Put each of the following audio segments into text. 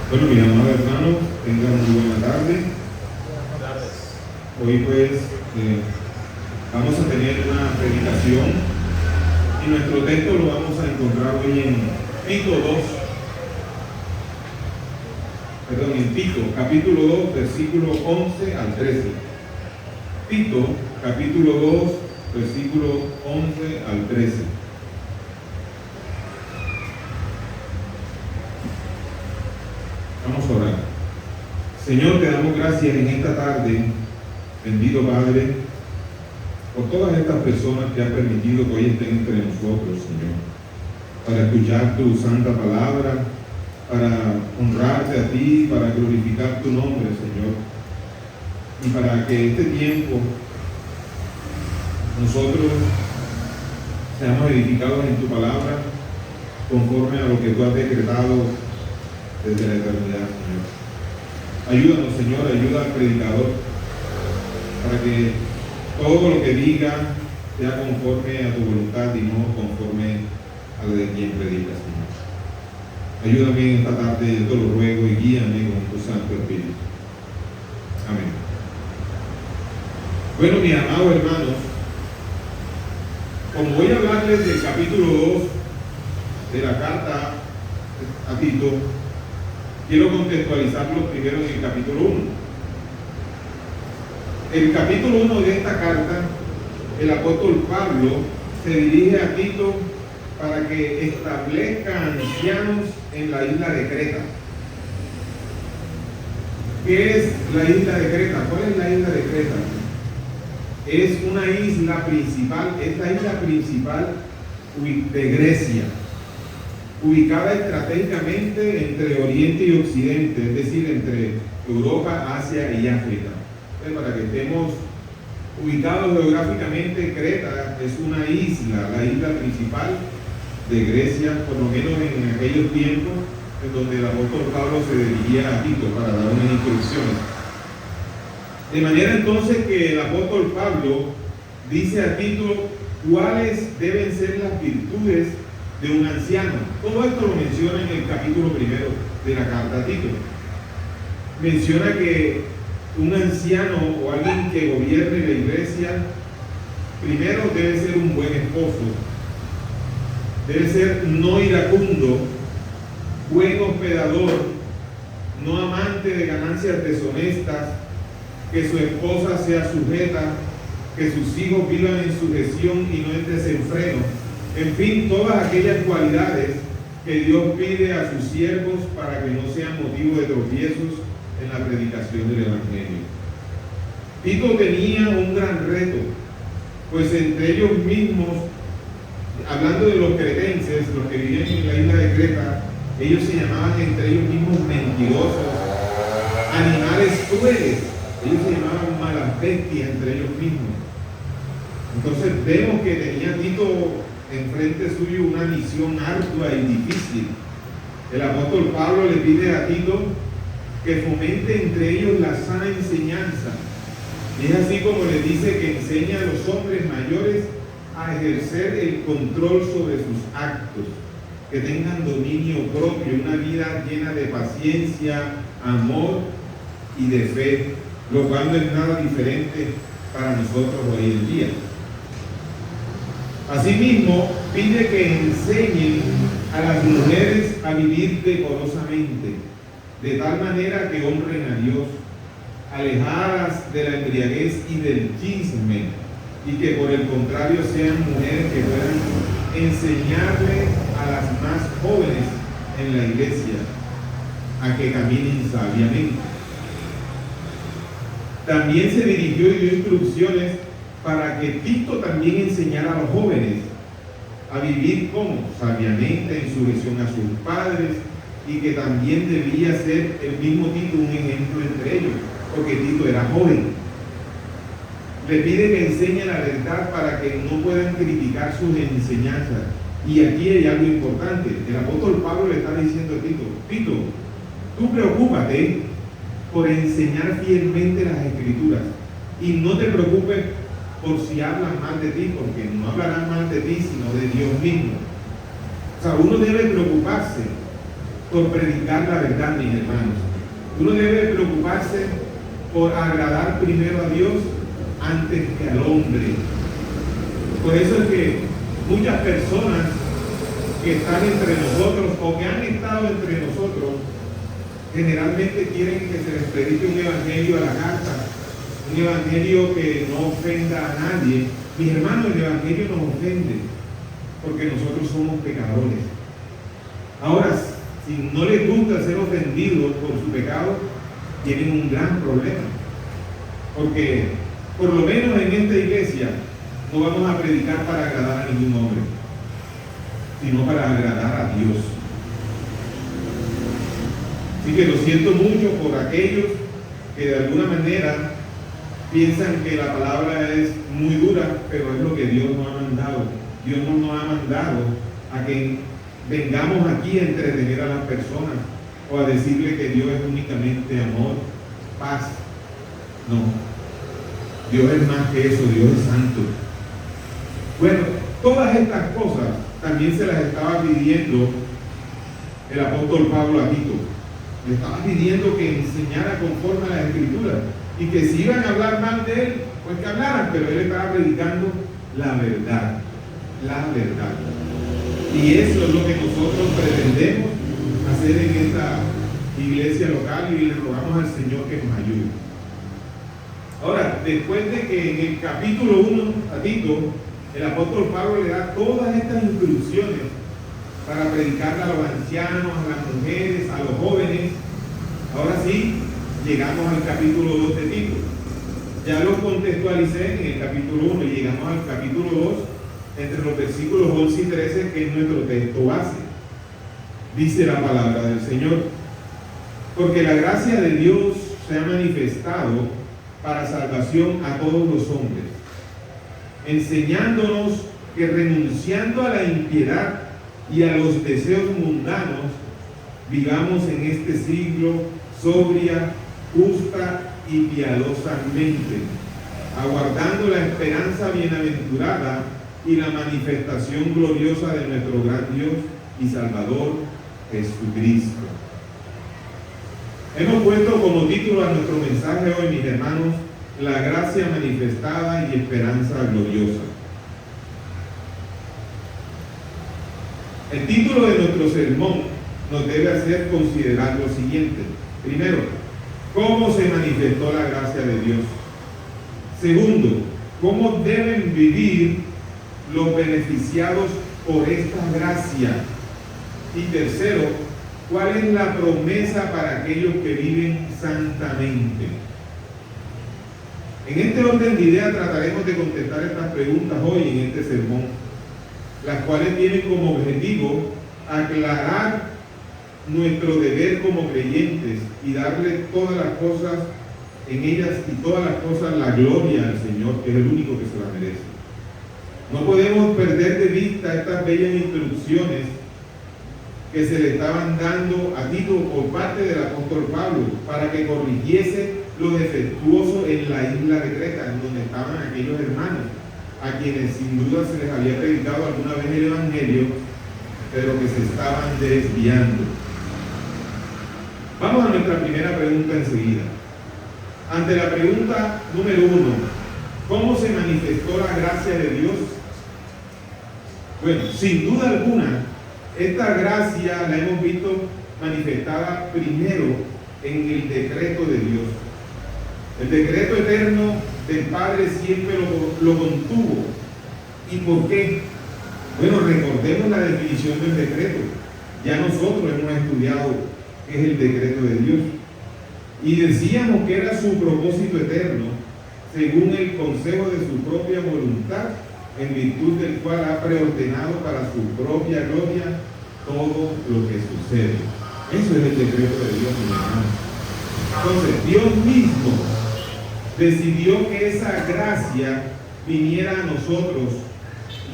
Bueno, mis amados hermanos, tengan muy buena tarde. Hoy pues vamos a tener una predicación y nuestro texto lo vamos a encontrar hoy en Tito, capítulo 2, versículo 11 al 13. Tito, capítulo 2, versículo 11 al 13. Vamos a orar. Señor, te damos gracias en esta tarde, bendito Padre, por todas estas personas que has permitido que hoy estén entre nosotros, Señor, para escuchar tu santa palabra, para honrarte a ti, para glorificar tu nombre, Señor, y para que este tiempo nosotros seamos edificados en tu palabra conforme a lo que tú has decretado desde la eternidad, Señor. Ayúdanos, Señor, ayuda al predicador para que todo lo que diga sea conforme a tu voluntad y no conforme a la de quien predica, Señor. Ayúdame en esta tarde, yo te lo ruego, y guíame con tu Santo Espíritu. Amén. Bueno, mis amados hermanos, como voy a hablarles del capítulo 2 de la carta a Tito, quiero contextualizarlo primero en el capítulo 1. El capítulo 1 de esta carta, el apóstol Pablo se dirige a Tito para que establezca ancianos en la isla de Creta. ¿Qué es la isla de Creta? ¿Cuál es la isla de Creta? Es una isla principal, es la isla principal de Grecia, ubicada estratégicamente entre Oriente y Occidente, es decir, entre Europa, Asia y África. Entonces, para que estemos ubicados geográficamente, Creta es una isla, la isla principal de Grecia, por lo menos en aquellos tiempos en donde el apóstol Pablo se dirigía a Tito para dar unas instrucciones. De manera entonces que el apóstol Pablo dice a Tito cuáles deben ser las virtudes de un anciano. Todo esto lo menciona en el capítulo 1 de la carta a Tito. Menciona que un anciano o alguien que gobierne la iglesia, primero debe ser un buen esposo, debe ser no iracundo, buen hospedador, no amante de ganancias deshonestas, que su esposa sea sujeta, que sus hijos vivan en sujeción y no en desenfreno. En fin, todas aquellas cualidades que Dios pide a sus siervos para que no sean motivo de tropiezos en la predicación del Evangelio. Tito tenía un gran reto, pues entre ellos mismos, hablando de los cretenses, los que vivían en la isla de Creta, ellos se llamaban entre ellos mismos mentirosos, animales crueles, ellos se llamaban malas bestias entre ellos mismos. Entonces vemos que tenía Tito enfrente suyo una misión ardua y difícil. El apóstol Pablo le pide a Tito que fomente entre ellos la sana enseñanza. Y es así como le dice que enseña a los hombres mayores a ejercer el control sobre sus actos, que tengan dominio propio, una vida llena de paciencia, amor y de fe, lo cual no es nada diferente para nosotros hoy en día. Asimismo, pide que enseñen a las mujeres a vivir decorosamente, de tal manera que honren a Dios, alejadas de la embriaguez y del chisme, y que por el contrario sean mujeres que puedan enseñarle a las más jóvenes en la iglesia a que caminen sabiamente. También se dirigió y dio instrucciones para que Tito también enseñara a los jóvenes a vivir como sabiamente en sujeción a sus padres, y que también debía ser el mismo Tito un ejemplo entre ellos, porque Tito era joven. Le pide que enseñe la verdad para que no puedan criticar sus enseñanzas. Y aquí hay algo importante. El apóstol Pablo le está diciendo a Tito: Tito, tú preocúpate por enseñar fielmente las Escrituras y no te preocupes por si hablan mal de ti, porque no hablarán mal de ti, sino de Dios mismo. O sea, uno debe preocuparse por predicar la verdad, mis hermanos. Uno debe preocuparse por agradar primero a Dios antes que al hombre. Por eso es que muchas personas que están entre nosotros o que han estado entre nosotros generalmente quieren que se les predique un evangelio a la carta, un evangelio que no ofenda a nadie. Mis hermanos, el evangelio nos ofende porque nosotros somos pecadores. Ahora, si no les gusta ser ofendidos por su pecado, tienen un gran problema. Porque, por lo menos en esta iglesia, no vamos a predicar para agradar a ningún hombre, sino para agradar a Dios. Así que lo siento mucho por aquellos que de alguna manera piensan que la palabra es muy dura, pero es lo que Dios nos ha mandado. Dios no nos ha mandado a que vengamos aquí a entretener a las personas o a decirle que Dios es únicamente amor, paz. No, Dios es más que eso, Dios es santo. Bueno, todas estas cosas también se las estaba pidiendo el apóstol Pablo a Tito. Le estaba pidiendo que enseñara conforme a las Escrituras y que si iban a hablar mal de él, pues que hablaran, pero él estaba predicando la verdad, la verdad. Y eso es lo que nosotros pretendemos hacer en esta iglesia local y le rogamos al Señor que nos ayude. Ahora, después de que en el capítulo 1 a Tito, el apóstol Pablo le da todas estas instrucciones para predicar a los ancianos, a las mujeres, a los jóvenes. Ahora sí, llegamos al capítulo 2 de Tito. Ya lo contextualicé en el capítulo 1 y llegamos al capítulo 2 entre los versículos 11 y 13, que es nuestro texto base. Dice la palabra del Señor: porque la gracia de Dios se ha manifestado para salvación a todos los hombres, enseñándonos que renunciando a la impiedad y a los deseos mundanos, vivamos en este siglo sobria, justa y piadosamente, aguardando la esperanza bienaventurada y la manifestación gloriosa de nuestro gran Dios y Salvador Jesucristo. Hemos puesto como título a nuestro mensaje hoy, mis hermanos, la gracia manifestada y esperanza gloriosa. El título de nuestro sermón nos debe hacer considerar lo siguiente. Primero, ¿cómo se manifestó la gracia de Dios? Segundo, ¿cómo deben vivir los beneficiados por esta gracia? Y tercero, ¿cuál es la promesa para aquellos que viven santamente? En este orden de ideas trataremos de contestar estas preguntas hoy en este sermón, las cuales tienen como objetivo aclarar nuestro deber como creyentes y darle todas las cosas en ellas y todas las cosas la gloria al Señor, que es el único que se la merece. No podemos perder de vista estas bellas instrucciones que se le estaban dando a Tito por parte del apóstol Pablo para que corrigiese lo defectuoso en la isla de Creta, en donde estaban aquellos hermanos a quienes sin duda se les había predicado alguna vez el evangelio, pero que se estaban desviando. Vamos a nuestra primera pregunta enseguida. Ante la pregunta número 1, ¿cómo se manifestó la gracia de Dios? Bueno, sin duda alguna, esta gracia la hemos visto manifestada primero en el decreto de Dios. El decreto eterno del Padre siempre lo contuvo. ¿Y por qué? Bueno, recordemos la definición del decreto. Ya nosotros hemos estudiado qué es el decreto de Dios. Y decíamos que era su propósito eterno, según el consejo de su propia voluntad, en virtud del cual ha preordenado para su propia gloria todo lo que sucede. Eso es el decreto de Dios, mi hermano. Entonces, Dios mismo decidió que esa gracia viniera a nosotros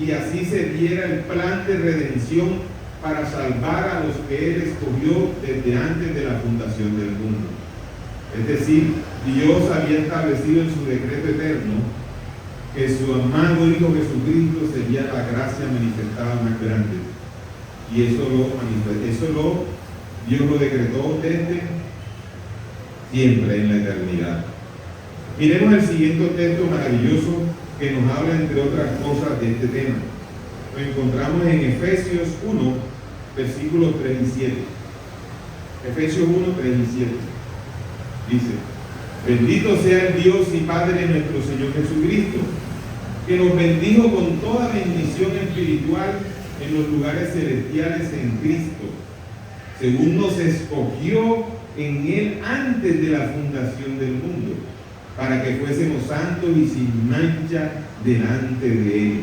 y así se diera el plan de redención para salvar a los que Él escogió desde antes de la fundación del mundo. Es decir, Dios había establecido en su decreto eterno que su amado Hijo Jesucristo sería la gracia manifestada más grande. Y eso lo Dios lo decretó desde siempre, en la eternidad. Miremos el siguiente texto maravilloso que nos habla, entre otras cosas, de este tema. Lo encontramos en Efesios 1, versículos 3 y 7. Efesios 1, 3 y 7. Dice: bendito sea el Dios y Padre de nuestro Señor Jesucristo, que nos bendijo con toda bendición espiritual en los lugares celestiales en Cristo, según nos escogió en Él antes de la fundación del mundo, para que fuésemos santos y sin mancha delante de Él,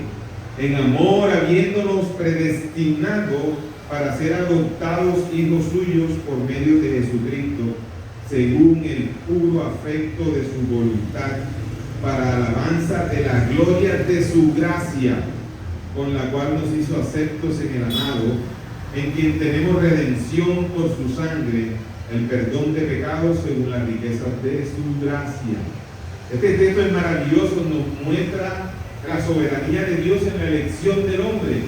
en amor habiéndonos predestinado para ser adoptados hijos suyos por medio de Jesucristo, según el puro afecto de su voluntad, para alabanza de la gloria de su gracia, con la cual nos hizo aceptos en el amado, en quien tenemos redención por su sangre, el perdón de pecados según las riquezas de su gracia. Este texto es maravilloso, nos muestra la soberanía de Dios en la elección del hombre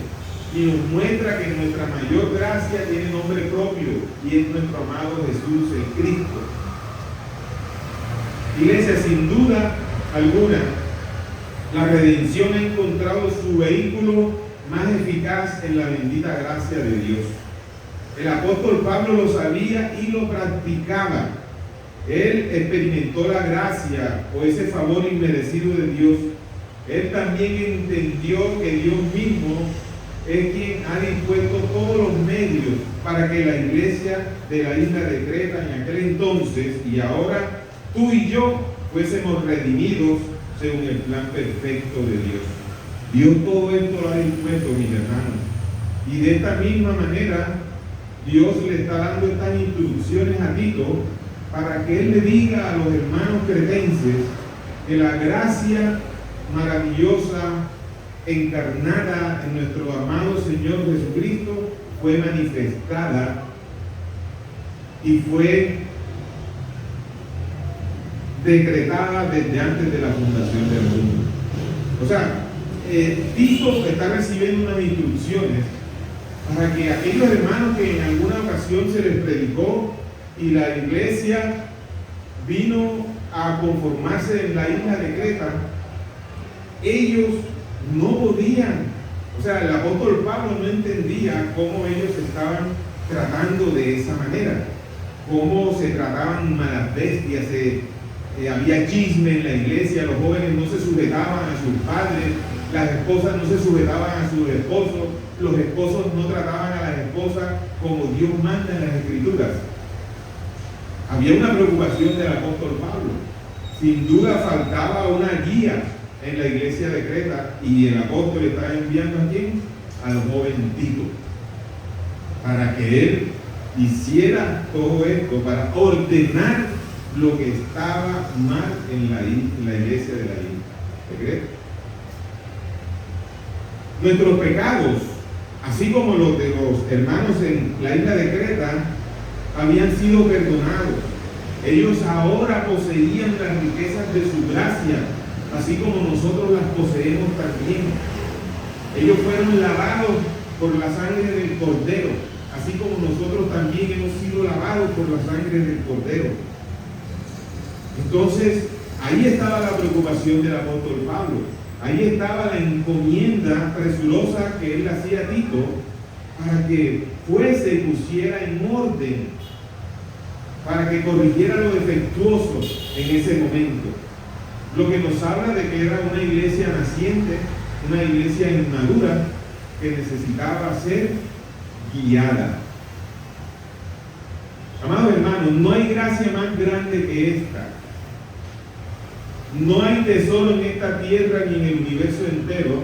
y nos muestra que nuestra mayor gracia tiene nombre propio y es nuestro amado Jesús el Cristo. Iglesia, sin duda alguna, la redención ha encontrado su vehículo más eficaz en la bendita gracia de Dios. El apóstol Pablo lo sabía y lo practicaba. Él experimentó la gracia o ese favor inmerecido de Dios. Él también entendió que Dios mismo es quien ha dispuesto todos los medios para que la iglesia de la isla de Creta en aquel entonces y ahora tú y yo fuésemos redimidos según el plan perfecto de Dios. Dios todo esto lo ha dispuesto, mis hermanos. Y de esta misma manera, Dios le está dando estas instrucciones a Tito para que él le diga a los hermanos cretenses que la gracia maravillosa encarnada en nuestro amado Señor Jesucristo fue manifestada y fue decretada desde antes de la fundación del mundo. O sea, Tito está recibiendo unas instrucciones para que aquellos hermanos que en alguna ocasión se les predicó y la iglesia vino a conformarse en la isla de Creta, ellos no podían, o sea, el apóstol Pablo no entendía cómo ellos estaban tratando de esa manera, cómo se trataban malas bestias, había chisme en la iglesia, los jóvenes no se sujetaban a sus padres, las esposas no se sujetaban a sus esposos, los esposos no trataban a las esposas como Dios manda en las Escrituras. Había una preocupación del apóstol Pablo. Sin duda faltaba una guía en la iglesia de Creta y el apóstol estaba enviando ¿a quién? Al joven Tito, para que él hiciera todo esto, para ordenar lo que estaba mal en la iglesia de la isla de Creta. Nuestros pecados, así como los de los hermanos en la isla de Creta, habían sido perdonados. Ellos ahora poseían las riquezas de su gracia, así como nosotros las poseemos también. Ellos fueron lavados por la sangre del Cordero, así como nosotros también hemos sido lavados por la sangre del Cordero. Entonces, ahí estaba la preocupación del apóstol Pablo. Ahí estaba la encomienda presurosa que él hacía a Tito para que fuese y pusiera en orden, para que corrigiera lo defectuoso en ese momento. Lo que nos habla de que era una iglesia naciente, una iglesia inmadura que necesitaba ser guiada. Amados hermanos, no hay gracia más grande que esta. No hay tesoro en esta tierra ni en el universo entero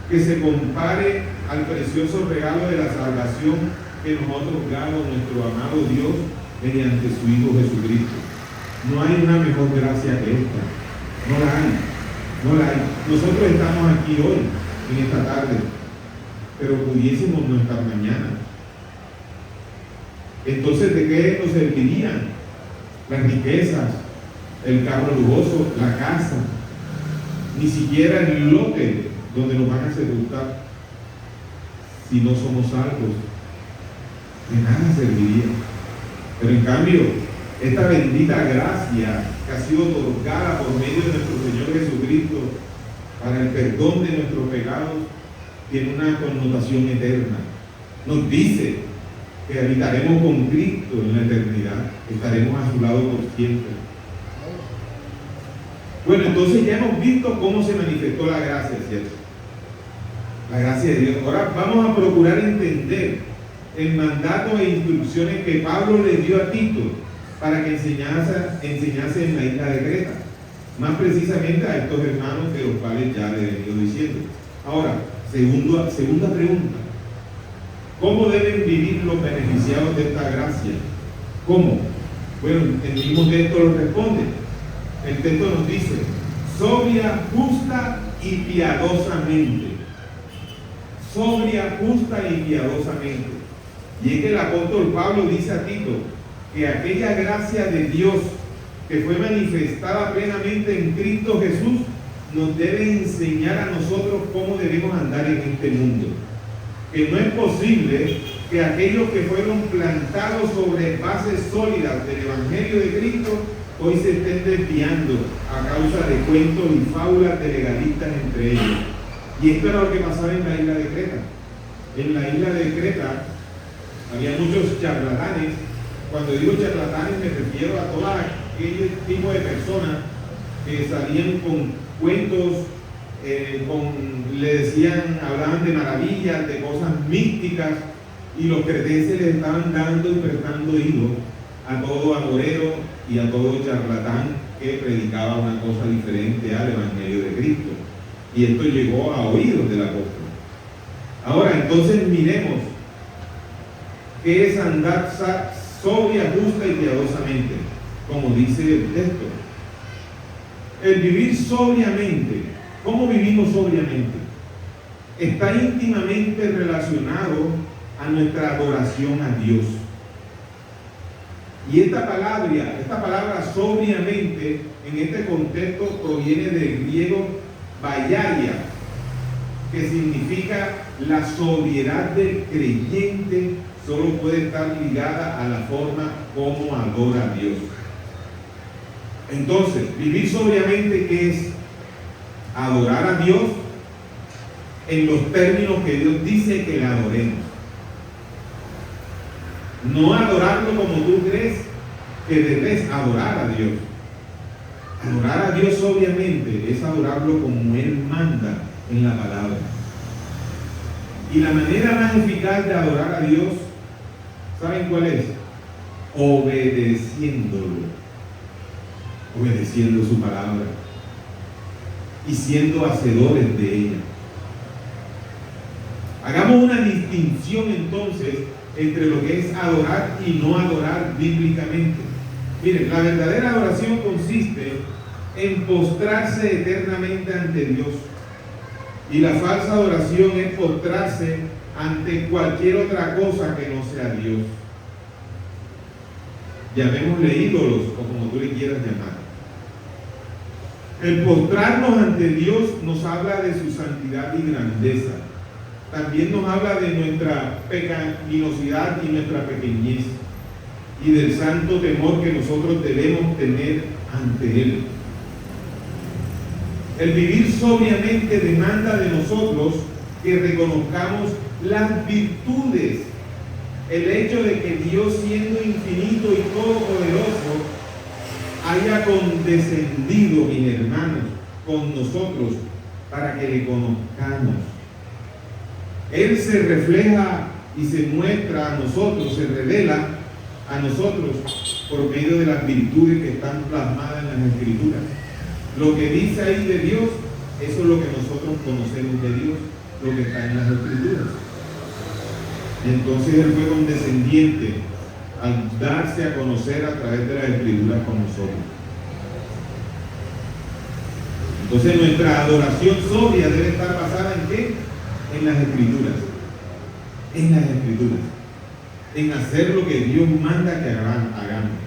que se compare al precioso regalo de la salvación que nos ha otorgado nuestro amado Dios mediante su Hijo Jesucristo. No hay una mejor gracia que esta. No la hay. No la hay. Nosotros estamos aquí hoy, en esta tarde, pero pudiésemos no estar mañana. Entonces, ¿de qué nos servirían las riquezas, el carro lujoso, la casa, ni siquiera el lote donde nos van a sepultar, si no somos salvos? De nada serviría. Pero en cambio, esta bendita gracia que ha sido otorgada por medio de nuestro Señor Jesucristo para el perdón de nuestros pecados tiene una connotación eterna. Nos dice que habitaremos con Cristo en la eternidad, estaremos a su lado por siempre. Bueno, entonces ya hemos visto cómo se manifestó la gracia, ¿cierto? La gracia de Dios. Ahora vamos a procurar entender el mandato e instrucciones que Pablo le dio a Tito para que enseñase en la isla de Creta, más precisamente a estos hermanos de los cuales ya le he venido diciendo. Ahora, segunda pregunta: ¿cómo deben vivir los beneficiados de esta gracia? ¿Cómo? Bueno, el mismo texto lo responde. El texto nos dice: sobria, justa y piadosamente. Sobria, justa y piadosamente. Y es que el apóstol Pablo dice a Tito que aquella gracia de Dios que fue manifestada plenamente en Cristo Jesús nos debe enseñar a nosotros cómo debemos andar en este mundo. Que no es posible que aquellos que fueron plantados sobre bases sólidas del Evangelio de Cristo hoy se estén desviando a causa de cuentos y fábulas de legalistas entre ellos. Y esto era lo que pasaba en la isla de Creta. En la isla de Creta había muchos charlatanes. Cuando digo charlatanes me refiero a todo aquel tipo de personas que salían con cuentos, le decían, hablaban de maravillas, de cosas místicas, y los cretenses les estaban dando y prestando oído a todo agorero y a todo charlatán que predicaba una cosa diferente al Evangelio de Cristo. Y esto llegó a oídos del apóstol. Ahora, entonces miremos qué es andar sobria, justa y piadosamente, como dice el texto. El vivir sobriamente, ¿cómo vivimos sobriamente? Está íntimamente relacionado a nuestra adoración a Dios. Y esta palabra sobriamente, en este contexto proviene del griego vaiaria, que significa la sobriedad del creyente solo puede estar ligada a la forma como adora a Dios. Entonces, vivir sobriamente, ¿qué es? Adorar a Dios en los términos que Dios dice que le adoremos. No adorarlo como tú crees que debes adorar a Dios. Adorar a Dios obviamente es adorarlo como Él manda en la palabra. Y la manera más eficaz de adorar a Dios, ¿saben cuál es? Obedeciéndolo. Obedeciendo su palabra y siendo hacedores de ella. Hagamos una distinción entonces entre lo que es adorar y no adorar bíblicamente. Miren, la verdadera adoración consiste en postrarse eternamente ante Dios, y la falsa adoración es postrarse ante cualquier otra cosa que no sea Dios. Llamémosle ídolos o como tú le quieras llamar. El postrarnos ante Dios nos habla de su santidad y grandeza. También nos habla de nuestra pecaminosidad y nuestra pequeñez, y del santo temor que nosotros debemos tener ante Él. El vivir sobriamente demanda de nosotros que reconozcamos las virtudes. El hecho de que Dios, siendo infinito y todopoderoso, haya condescendido, mis hermanos, con nosotros para que le conozcamos. Él se refleja y se muestra a nosotros, se revela a nosotros por medio de las virtudes que están plasmadas en las Escrituras. Lo que dice ahí de Dios, eso es lo que nosotros conocemos de Dios, lo que está en las Escrituras. Y entonces Él fue condescendiente al darse a conocer a través de las Escrituras con nosotros. Entonces nuestra adoración sobria debe estar basada ¿en qué? En las Escrituras. En las Escrituras. En hacer lo que Dios manda que hagamos.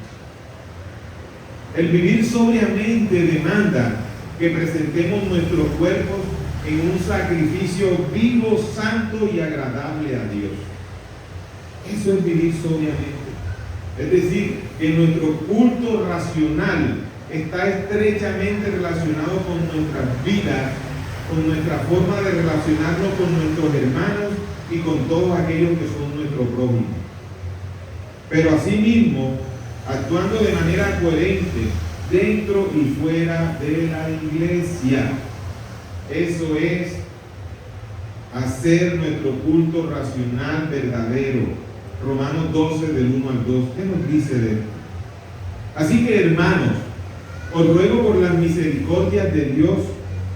El vivir sobriamente demanda que presentemos nuestros cuerpos en un sacrificio vivo, santo y agradable a Dios. Eso es vivir sobriamente. Es decir, que nuestro culto racional está estrechamente relacionado con nuestras vidas, con nuestra forma de relacionarnos con nuestros hermanos y con todos aquellos que son nuestro prójimo. Pero asimismo, actuando de manera coherente dentro y fuera de la iglesia. Eso es hacer nuestro culto racional verdadero. Romanos 12 del 1 al 2. ¿Qué nos dice de esto? Así que, hermanos, os ruego por las misericordias de Dios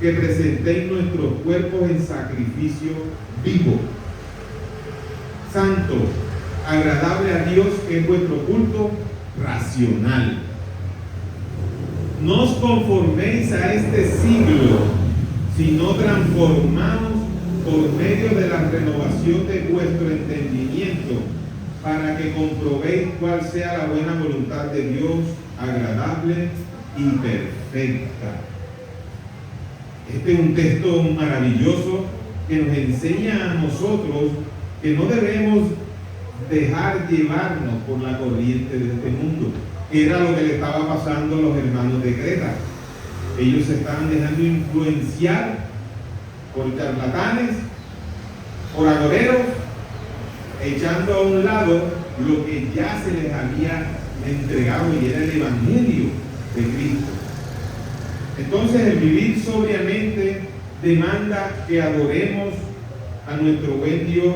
que presentéis nuestros cuerpos en sacrificio vivo, santo, agradable a Dios, que es vuestro culto racional. No os conforméis a este siglo, sino transformaos por medio de la renovación de vuestro entendimiento, para que comprobéis cuál sea la buena voluntad de Dios, agradable y perfecta. Este es un texto maravilloso que nos enseña a nosotros que no debemos dejar llevarnos por la corriente de este mundo, que era lo que le estaba pasando a los hermanos de Creta. Ellos se estaban dejando influenciar por charlatanes, por agoreros, echando a un lado lo que ya se les había entregado y era el Evangelio de Cristo. Entonces, el vivir sobriamente demanda que adoremos a nuestro buen Dios,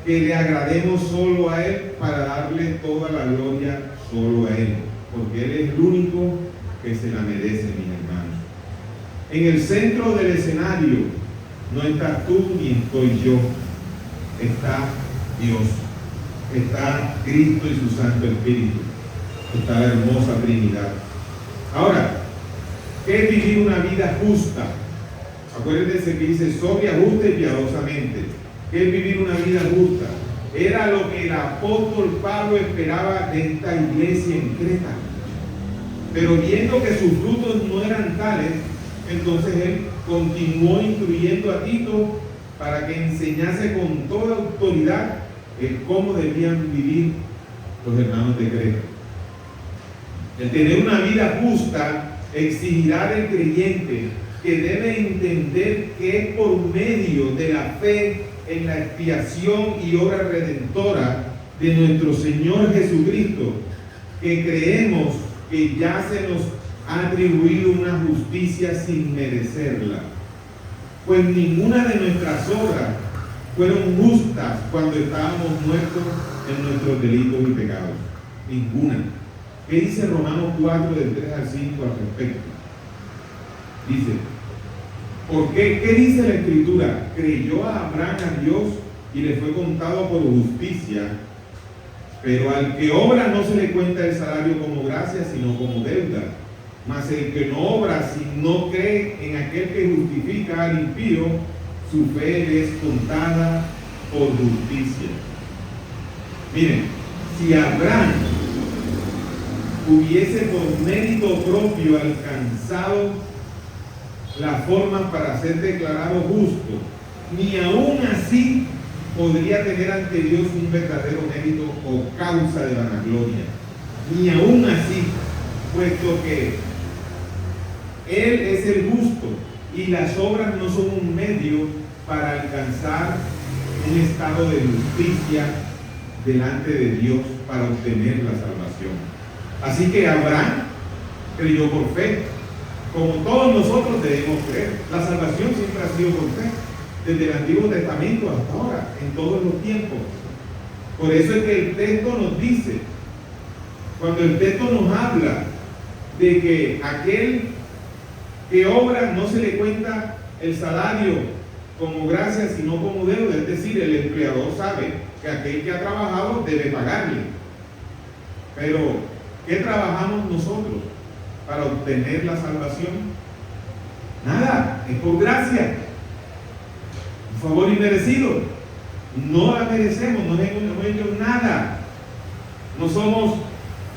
que le agrademos solo a Él para darle toda la gloria solo a Él, porque Él es el único que se la merece, mis hermanos. En el centro del escenario no estás tú ni estoy yo, está Dios, está Cristo y su Santo Espíritu, está la hermosa Trinidad. Ahora, ¿qué es vivir una vida justa? Acuérdense que dice sobria, justa y piadosamente. ¿Qué es vivir una vida justa? Era lo que el apóstol Pablo esperaba de esta iglesia en Creta. Pero viendo que sus frutos no eran tales, entonces él continuó instruyendo a Tito para que enseñase con toda autoridad el cómo debían vivir los hermanos de Creta. El tener una vida justa exigirá del creyente que debe entender que es por medio de la fe en la expiación y obra redentora de nuestro Señor Jesucristo que creemos que ya se nos ha atribuido una justicia sin merecerla, pues ninguna de nuestras obras fueron justas cuando estábamos muertos en nuestros delitos y pecados. Ninguna. ¿Qué dice Romanos 4 del 3 al 5 al respecto? Dice, ¿por qué? ¿Qué dice la Escritura? Creyó a Abraham a Dios y le fue contado por justicia, pero al que obra no se le cuenta el salario como gracia, sino como deuda. Mas el que no obra, si no cree en aquel que justifica al impío, su fe le es contada por justicia. Miren, si Abraham hubiese por mérito propio alcanzado las formas para ser declarado justo, ni aún así podría tener ante Dios un verdadero mérito o causa de vanagloria. Ni aún así, puesto que Él es el justo y las obras no son un medio para alcanzar un estado de justicia delante de Dios para obtener la salvación. Así que Abraham creyó por fe, como todos nosotros debemos creer. La salvación siempre ha sido por fe, desde el Antiguo Testamento hasta ahora, en todos los tiempos. Por eso es que el texto nos dice, cuando el texto nos habla de que aquel que obra no se le cuenta el salario como gracia, sino como deuda, es decir, el empleador sabe que aquel que ha trabajado debe pagarle. Pero, ¿qué trabajamos nosotros para obtener la salvación? Nada, es por gracia, un favor inmerecido. No la merecemos, no hemos hecho nada. No somos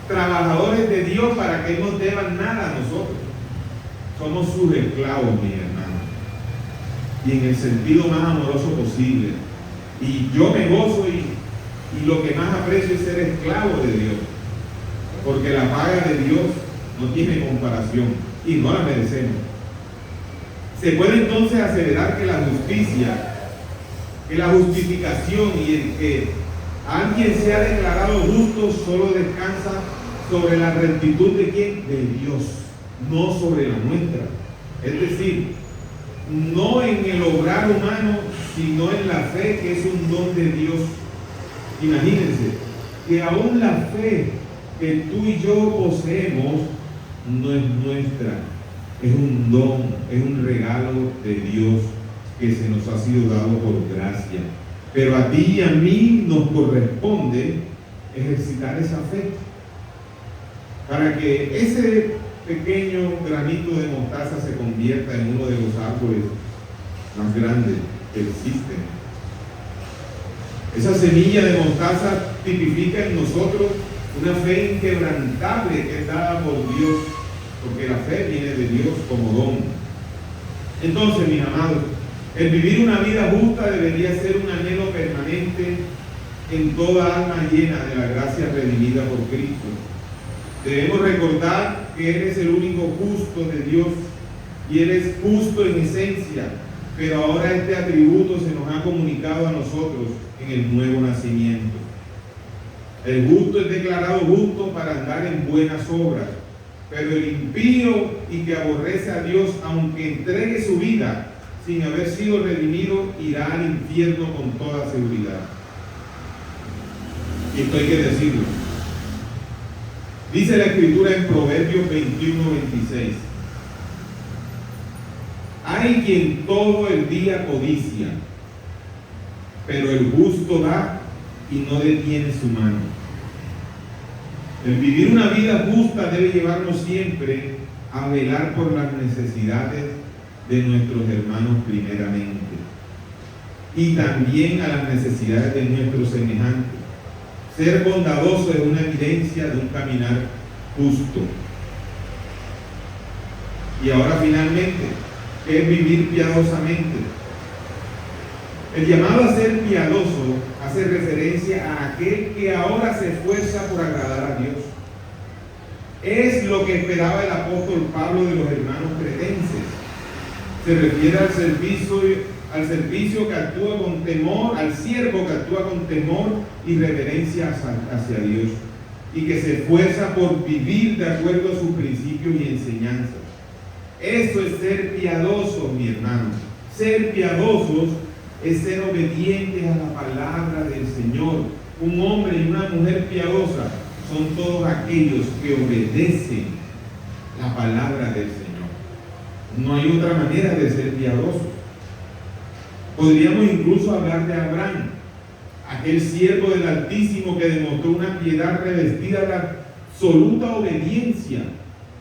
trabajadores de Dios para que nos deban nada a nosotros. Somos sus esclavos, mis hermanos, y en el sentido más amoroso posible. Y yo me gozo y lo que más aprecio es ser esclavo de Dios. porque la paga de Dios no tiene comparación y no la merecemos. Se puede entonces aseverar que la justicia, que la justificación y el que alguien sea declarado justo solo descansa sobre la rectitud de ¿quién? De Dios, no sobre la nuestra. Es decir, no en el obrar humano, sino en la fe, que es un don de Dios. Imagínense que aún la fe que tú y yo poseemos no es nuestra, es un don, es un regalo de Dios que se nos ha sido dado por gracia. Pero a ti y a mí nos corresponde ejercitar esa fe para que ese pequeño granito de mostaza se convierta en uno de los árboles más grandes que existen. Esa semilla de mostaza tipifica en nosotros una fe inquebrantable que es dada por Dios, porque la fe viene de Dios como don. Entonces, mis amados, el vivir una vida justa debería ser un anhelo permanente en toda alma llena de la gracia redimida por Cristo. Debemos recordar que Él es el único justo de Dios y Él es justo en esencia, pero ahora este atributo se nos ha comunicado a nosotros en el nuevo nacimiento. El justo es declarado justo para andar en buenas obras, pero el impío y que aborrece a Dios, aunque entregue su vida sin haber sido redimido, irá al infierno con toda seguridad. Y esto hay que decirlo. Dice la Escritura en Proverbios 21:26. Hay quien todo el día codicia, pero el justo da y no detiene su mano. El vivir una vida justa debe llevarnos siempre a velar por las necesidades de nuestros hermanos primeramente y también a las necesidades de nuestros semejantes. Ser bondadoso es una evidencia de un caminar justo. Y ahora finalmente, ¿qué es vivir piadosamente? El llamado a ser piadoso hace referencia a aquel que ahora se esfuerza por agradar a Dios. Es lo que esperaba el apóstol Pablo de los hermanos cretenses. Se refiere al servicio que actúa con temor, al siervo que actúa con temor y reverencia hacia Dios y que se esfuerza por vivir de acuerdo a sus principios y enseñanzas. Eso es ser piadoso, mi hermano. Ser piadosos es ser obedientes a la palabra del Señor. Un hombre y una mujer piadosa son todos aquellos que obedecen la palabra del Señor. No hay otra manera de ser piadosos. Podríamos incluso hablar de Abraham, aquel siervo del Altísimo que demostró una piedad revestida de la absoluta obediencia,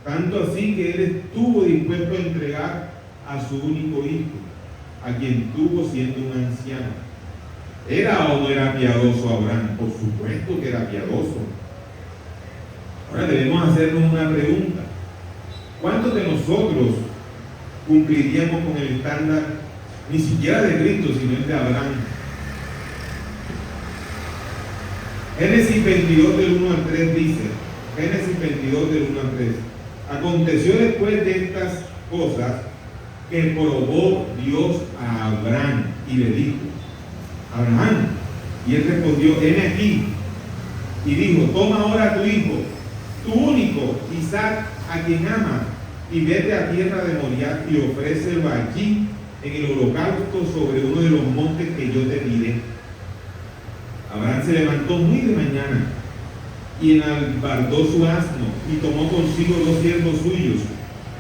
tanto así que él estuvo dispuesto a entregar a su único hijo, a quien tuvo siendo un anciano. ¿Era o no era piadoso Abraham? Por supuesto que era piadoso. Ahora debemos hacernos una pregunta. ¿Cuántos de nosotros cumpliríamos con el estándar, ni siquiera de Cristo, sino el de Abraham? Génesis 22 del 1 al 3 dice, Génesis 22 del 1 al 3, aconteció después de estas cosas que probó Dios a Abraham y le dijo, Abraham, y él respondió, heme aquí, y dijo, toma ahora tu hijo, tu único, Isaac, a quien amas, y vete a tierra de Moriah y ofrécelo allí en el holocausto sobre uno de los montes que yo te diré. Abraham se levantó muy de mañana y enalbardó su asno y tomó consigo 2 siervos suyos,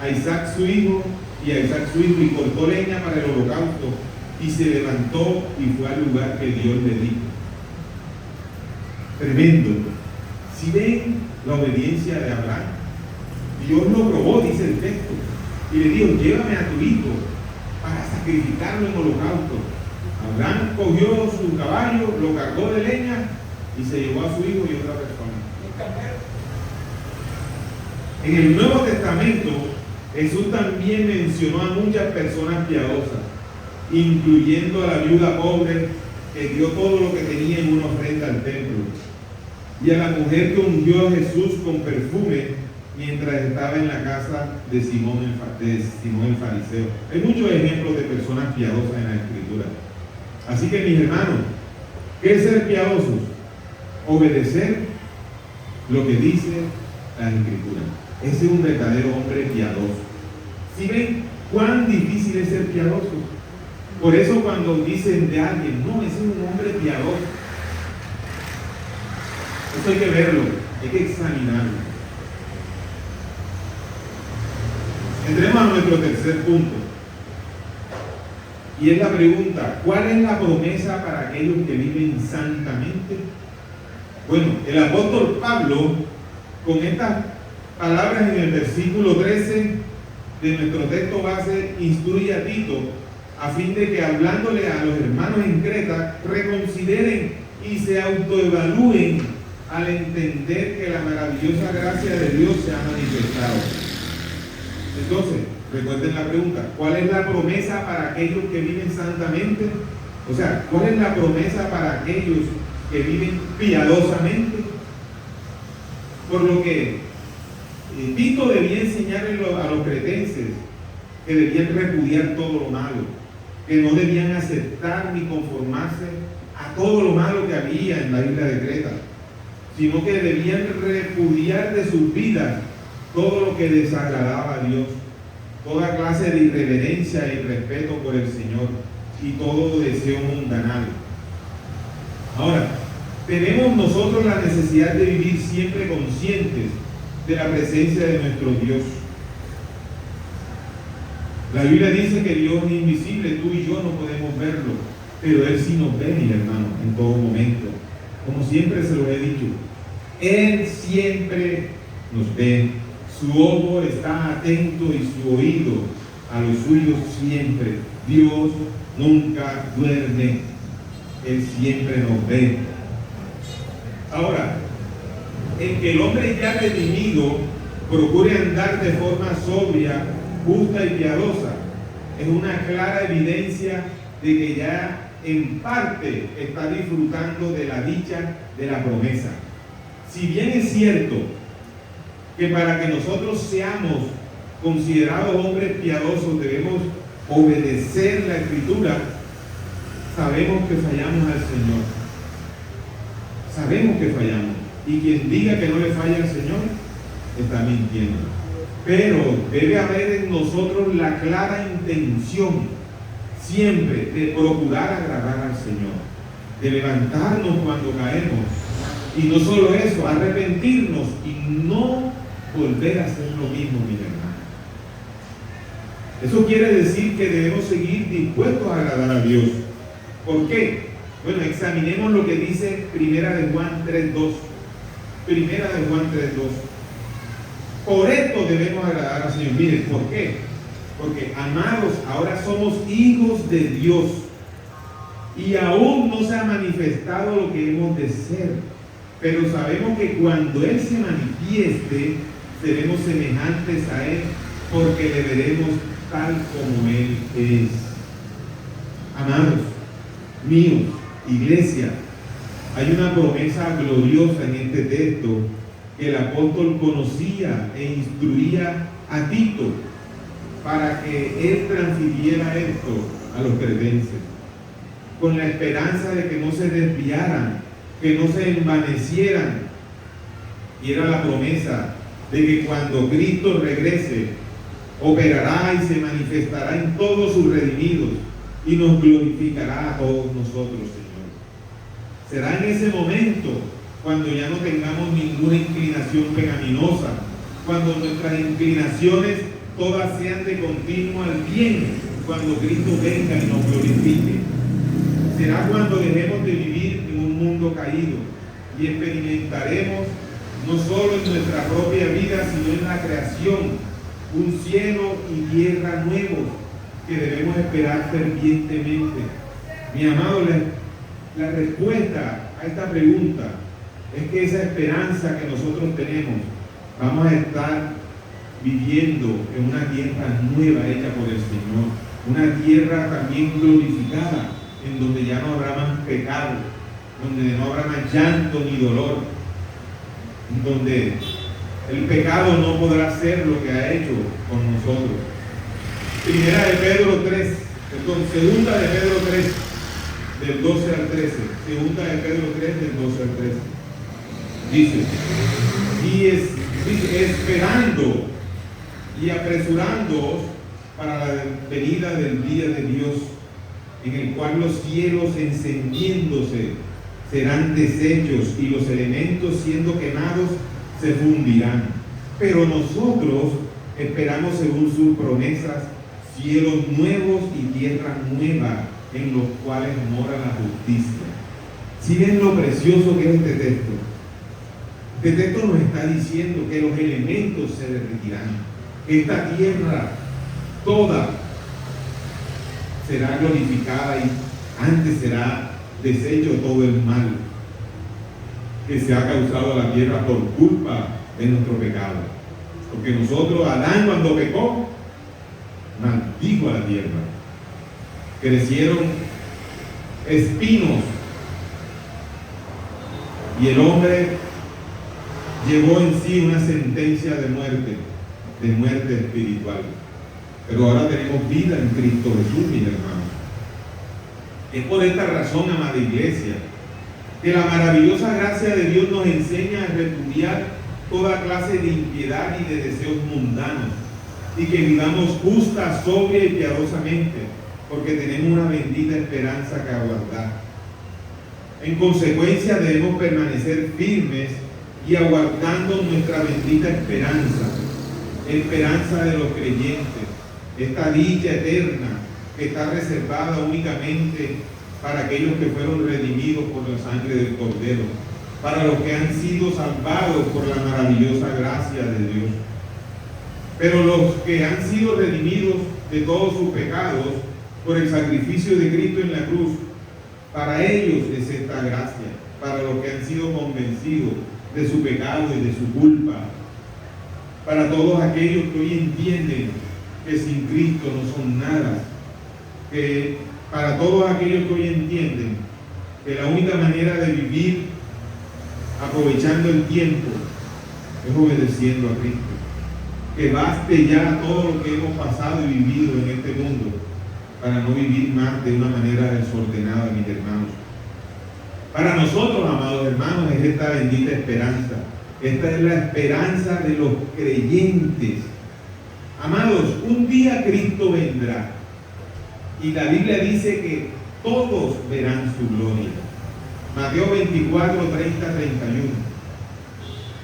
a Isaac su hijo y cortó leña para el holocausto y se levantó y fue al lugar que Dios le dijo. Tremendo. Si ven la obediencia de Abraham, Dios lo probó, dice el texto, y le dijo, llévame a tu hijo para sacrificarlo en holocausto. Abraham cogió su caballo, lo cargó de leña y se llevó a su hijo y otra persona. En el Nuevo Testamento, Jesús también mencionó a muchas personas piadosas, incluyendo a la viuda pobre que dio todo lo que tenía en una ofrenda al templo. y a la mujer que ungió a Jesús con perfume mientras estaba en la casa de Simón el fariseo. Hay muchos ejemplos de personas piadosas en la Escritura. Así que, mis hermanos, ¿qué es ser piadosos? Obedecer lo que dice la Escritura. Ese es un verdadero hombre piadoso. ¿Sí ven cuán difícil es ser piadoso? Por eso cuando dicen de alguien, no, ese es un hombre piadoso, eso hay que verlo, hay que examinarlo. Entremos a nuestro tercer punto. Y es la pregunta, ¿cuál es la promesa para aquellos que viven santamente? Bueno, el apóstol Pablo, con estas palabras en el versículo 13 de nuestro texto base, instruye a Tito a fin de que, hablándole a los hermanos en Creta, reconsideren y se autoevalúen al entender que la maravillosa gracia de Dios se ha manifestado. Entonces, recuerden la pregunta, ¿cuál es la promesa para aquellos que viven santamente? O sea, ¿cuál es la promesa para aquellos que viven piadosamente? Por lo que Tito debía enseñarle a los cretenses que debían repudiar todo lo malo, que no debían aceptar ni conformarse a todo lo malo que había en la isla de Creta, sino que debían repudiar de sus vidas todo lo que desagradaba a Dios, toda clase de irreverencia y respeto por el Señor y todo deseo mundanal. Ahora, tenemos nosotros la necesidad de vivir siempre conscientes de la presencia de nuestro Dios. La Biblia dice que Dios es invisible, tú y yo no podemos verlo, pero Él sí nos ve, mi hermano, en todo momento. Como siempre se lo he dicho, Él siempre nos ve. Su ojo está atento y su oído a los suyos siempre. Dios nunca duerme. Él siempre nos ve. Ahora, el que el hombre ya redimido procure andar de forma sobria, justa y piadosa, es una clara evidencia de que ya en parte está disfrutando de la dicha de la promesa. Si bien es cierto que para que nosotros seamos considerados hombres piadosos debemos obedecer la Escritura, sabemos que fallamos al Señor. Sabemos que fallamos. Y quien diga que no le falla al Señor, está mintiendo. Pero debe haber en nosotros la clara intención siempre de procurar agradar al Señor, de levantarnos cuando caemos. Y no solo eso, arrepentirnos y no volver a hacer lo mismo, mi hermano. Eso quiere decir que debemos seguir dispuestos a agradar a Dios. ¿Por qué? Bueno, examinemos lo que dice Primera de Juan 3:2. Primera de Juan 3:2. Por esto debemos agradar al Señor. Miren, ¿por qué? Porque, amados, ahora somos hijos de Dios y aún no se ha manifestado lo que hemos de ser. Pero sabemos que cuando Él se manifieste, seremos semejantes a Él, porque le veremos tal como Él es. Amados míos, iglesia, hay una promesa gloriosa en este texto que el apóstol conocía e instruía a Tito para que él transfiriera esto a los cretenses, con la esperanza de que no se desviaran, que no se envanecieran. Y era la promesa de que cuando Cristo regrese, operará y se manifestará en todos sus redimidos y nos glorificará a todos nosotros, Señor. Será en ese momento cuando ya no tengamos ninguna inclinación pecaminosa, cuando nuestras inclinaciones todas sean de continuo al bien, cuando Cristo venga y nos glorifique. Será cuando dejemos de vivir en un mundo caído y experimentaremos no solo en nuestra propia vida, sino en la creación, un cielo y tierra nuevos que debemos esperar fervientemente. Mi amado, la respuesta a esta pregunta es que esa esperanza que nosotros tenemos, vamos a estar viviendo en una tierra nueva hecha por el Señor, una tierra también glorificada, en donde ya no habrá más pecado, donde no habrá más llanto ni dolor, donde el pecado no podrá hacer lo que ha hecho con nosotros. Segunda de Pedro 3, del 12 al 13. Segunda de Pedro 3, del 12 al 13. Dice, dice, esperando y apresurándoos para la venida del día de Dios, en el cual los cielos encendiéndose serán deshechos y los elementos siendo quemados se fundirán. Pero nosotros esperamos según sus promesas cielos nuevos y tierra nueva en los cuales mora la justicia. Si ven lo precioso que es este texto. Este texto nos está diciendo que los elementos se derretirán, que esta tierra toda será glorificada y antes será deshecho todo el mal que se ha causado a la tierra por culpa de nuestro pecado. Porque nosotros, Adán cuando pecó, maldijo a la tierra. Crecieron espinos y el hombre llevó en sí una sentencia de muerte espiritual. Pero ahora tenemos vida en Cristo Jesús, mis hermanos. Es por esta razón, amada iglesia, que la maravillosa gracia de Dios nos enseña a repudiar toda clase de impiedad y de deseos mundanos, y que vivamos justa, sobria y piadosamente, porque tenemos una bendita esperanza que aguardar. En consecuencia, debemos permanecer firmes y aguardando nuestra bendita esperanza de los creyentes, esta dicha eterna que está reservada únicamente para aquellos que fueron redimidos por la sangre del Cordero, para los que han sido salvados por la maravillosa gracia de Dios. Pero los que han sido redimidos de todos sus pecados por el sacrificio de Cristo en la cruz, para ellos es esta gracia, para los que han sido convencidos de su pecado y de su culpa, para todos aquellos que hoy entienden que sin Cristo no son nada, que para todos aquellos que hoy entienden que la única manera de vivir aprovechando el tiempo es obedeciendo a Cristo, que baste ya todo lo que hemos pasado y vivido en este mundo para no vivir más de una manera desordenada, mis hermanos. Para nosotros, amados hermanos, es esta bendita esperanza. Esta es la esperanza de los creyentes. Amados, un día Cristo vendrá y la Biblia dice que todos verán su gloria. Mateo 24, 30, 31.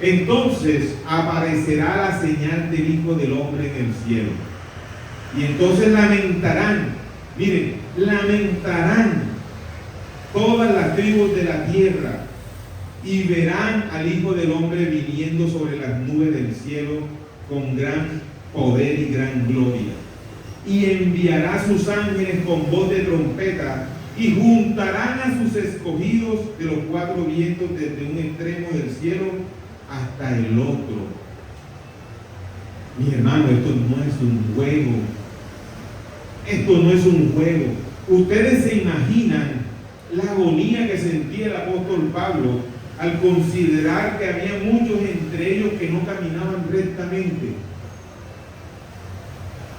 Entonces aparecerá la señal del Hijo del Hombre en el cielo. Y entonces lamentarán, miren, lamentarán todas las tribus de la tierra y verán al Hijo del Hombre viniendo sobre las nubes del cielo con gran poder y gran gloria. Y enviará sus ángeles con voz de trompeta y juntarán a sus escogidos de los cuatro vientos desde un extremo del cielo hasta el otro. Mi hermano, esto no es un juego. Esto no es un juego. Ustedes se imaginan la agonía que sentía el apóstol Pablo al considerar que había muchos entre ellos que no caminaban rectamente.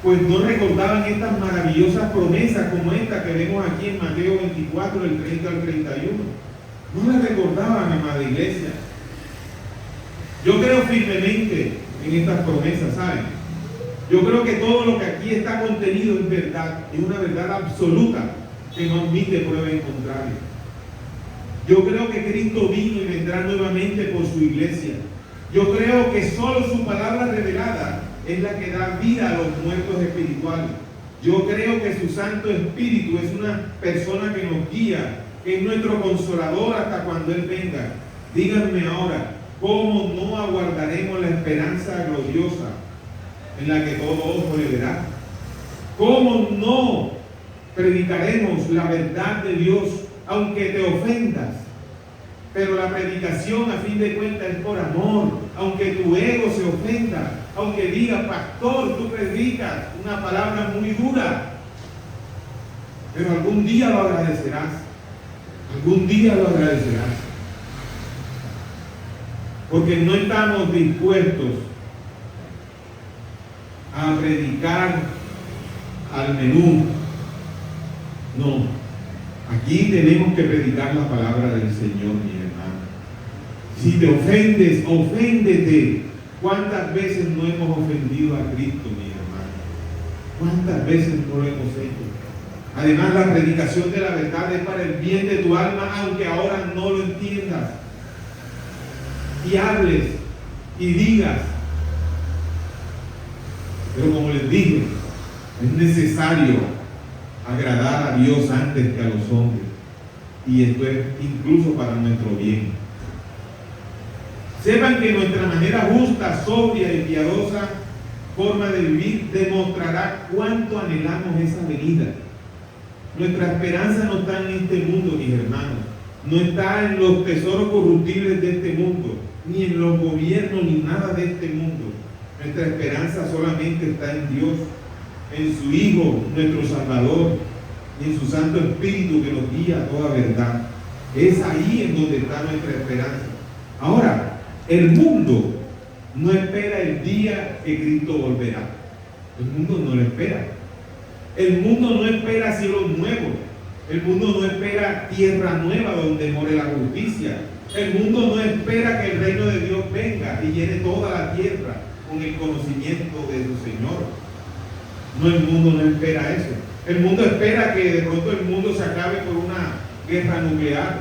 Pues no recordaban estas maravillosas promesas como esta que vemos aquí en Mateo 24, del 30 al 31. No las recordaban, amada iglesia. Yo creo firmemente en estas promesas, ¿saben? Yo creo que todo lo que aquí está contenido es verdad, es una verdad absoluta que no admite prueba en contrario. Yo creo que Cristo vino y vendrá nuevamente por su iglesia. Yo creo que solo su palabra revelada es la que da vida a los muertos espirituales. Yo creo que su Santo Espíritu es una persona que nos guía, que es nuestro consolador hasta cuando Él venga. Díganme ahora, ¿cómo no aguardaremos la esperanza gloriosa en la que todo ojo le verá? ¿Cómo no predicaremos la verdad de Dios aunque te ofendas? Pero la predicación a fin de cuentas es por amor, aunque tu ego se ofenda, aunque diga, pastor, tú predicas una palabra muy dura, pero algún día lo agradecerás, algún día lo agradecerás. porque no estamos dispuestos a predicar al menú. No, aquí tenemos que predicar la palabra del Señor, mi hermano. Si te ofendes, oféndete. ¿Cuántas veces no hemos ofendido a Cristo, mi hermano? ¿Cuántas veces no lo hemos hecho? Además, la predicación de la verdad es para el bien de tu alma, aunque ahora no lo entiendas. Y hables y digas. Pero como les dije, es necesario agradar a Dios antes que a los hombres. Y esto es incluso para nuestro bien. Sepan que nuestra manera justa, sobria y piadosa forma de vivir demostrará cuánto anhelamos esa venida. Nuestra esperanza no está en este mundo, mis hermanos. No está en los tesoros corruptibles de este mundo, ni en los gobiernos, ni nada de este mundo. Nuestra esperanza solamente está en Dios, en su Hijo, nuestro Salvador, y en su Santo Espíritu que nos guía a toda verdad. Es ahí en donde está nuestra esperanza. Ahora, el mundo no espera el día que Cristo volverá. El mundo no lo espera. El mundo no espera cielos nuevos. El mundo no espera tierra nueva donde more la justicia. El mundo no espera que el reino de Dios venga y llene toda la tierra con el conocimiento de su Señor. No, el mundo no espera eso. El mundo espera que de pronto el mundo se acabe por una guerra nuclear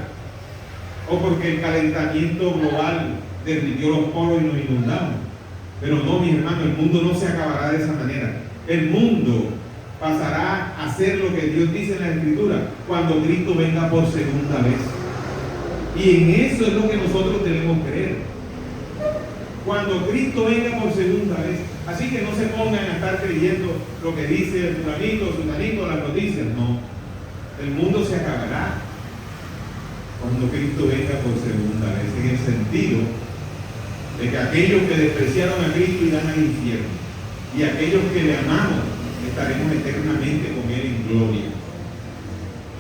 o porque el calentamiento global derritió los polos y nos inundamos. Pero no, mis hermanos, el mundo no se acabará de esa manera. El mundo pasará a ser lo que Dios dice en la Escritura cuando Cristo venga por segunda vez. Y en eso es lo que nosotros debemos creer. Cuando Cristo venga por segunda vez. Así que no se pongan a estar creyendo lo que dice el fulanito, las noticias. No. El mundo se acabará cuando Cristo venga por segunda vez. En el sentido de que aquellos que despreciaron a Cristo irán al infierno. Y aquellos que le amamos estaremos eternamente con Él en gloria.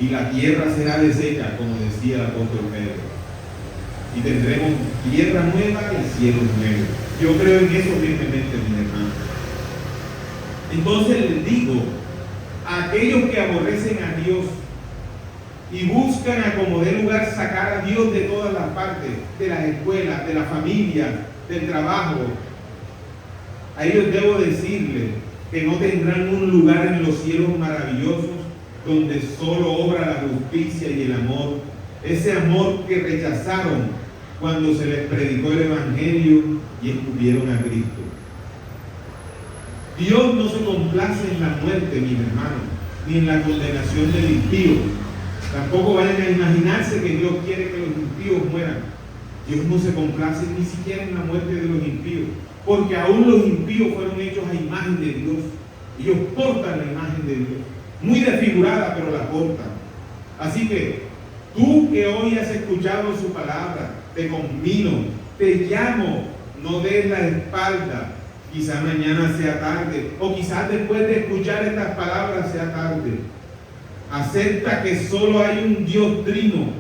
Y la tierra será deshecha, como decía el apóstol Pedro. Y tendremos tierra nueva y cielos nuevos. Yo creo en eso firmemente, mi hermano. Entonces les digo, a aquellos que aborrecen a Dios y buscan a como dé lugar sacar a Dios de todas las partes, de las escuelas, de la familia, del trabajo, a ellos debo decirles que no tendrán un lugar en los cielos maravillosos donde solo obra la justicia y el amor, ese amor que rechazaron cuando se les predicó el Evangelio y escupieron a Cristo. Dios no se complace en la muerte, mis hermanos, ni en la condenación del impío. Tampoco vayan a imaginarse que Dios quiere que los impíos mueran. Dios no se complace ni siquiera en la muerte de los impíos, porque aún los impíos fueron hechos a imagen de Dios. Ellos portan la imagen de Dios, muy desfigurada, pero la portan. Así que tú que hoy has escuchado su palabra, te convino, te llamo, no des la espalda. Quizá mañana sea tarde, o quizás después de escuchar estas palabras sea tarde. Acepta que solo hay un Dios trino,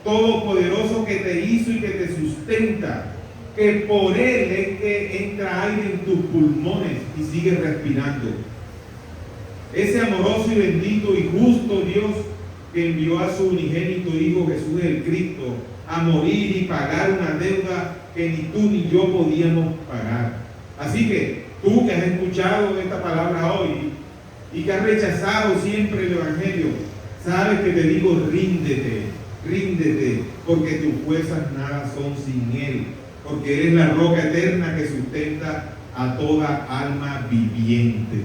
todopoderoso, que te hizo y que te sustenta, que por Él es que entra aire en tus pulmones y sigues respirando. Ese amoroso y bendito y justo Dios que envió a su unigénito Hijo Jesús el Cristo a morir y pagar una deuda que ni tú ni yo podíamos pagar. Así que tú que has escuchado esta palabra hoy y que has rechazado siempre el Evangelio, sabes que te digo, ríndete, porque tus fuerzas nada son sin Él, porque Él es la roca eterna que sustenta a toda alma viviente.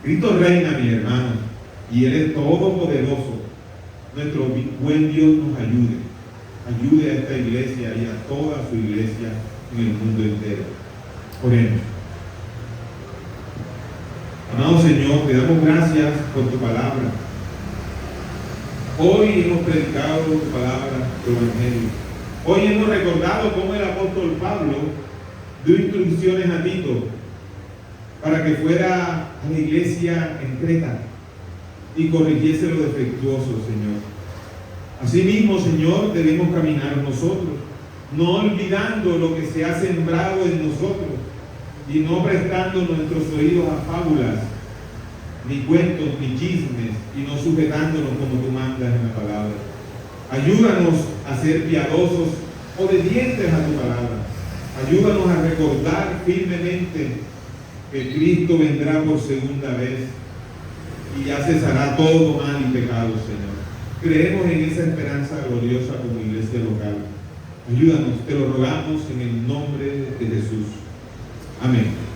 Cristo reina, mi hermano, y Él es todopoderoso. Nuestro buen Dios nos ayude a esta iglesia y a toda su iglesia en el mundo entero. Oremos. Amado Señor, te damos gracias por tu palabra. Hoy hemos predicado tu palabra, tu Evangelio. Hoy hemos recordado cómo el apóstol Pablo dio instrucciones a Tito para que fuera a la iglesia en Creta y corrigiese lo defectuoso, Señor. Asimismo, Señor, debemos caminar nosotros. no olvidando lo que se ha sembrado en nosotros y no prestando nuestros oídos a fábulas, ni cuentos, ni chismes, y no sujetándonos como tú mandas en la palabra. Ayúdanos a ser piadosos, obedientes a tu palabra. Ayúdanos a recordar firmemente que Cristo vendrá por segunda vez y ya cesará todo mal y pecado, Señor. Creemos en esa esperanza gloriosa como iglesia local. Ayúdanos, te lo rogamos en el nombre de Jesús. Amén.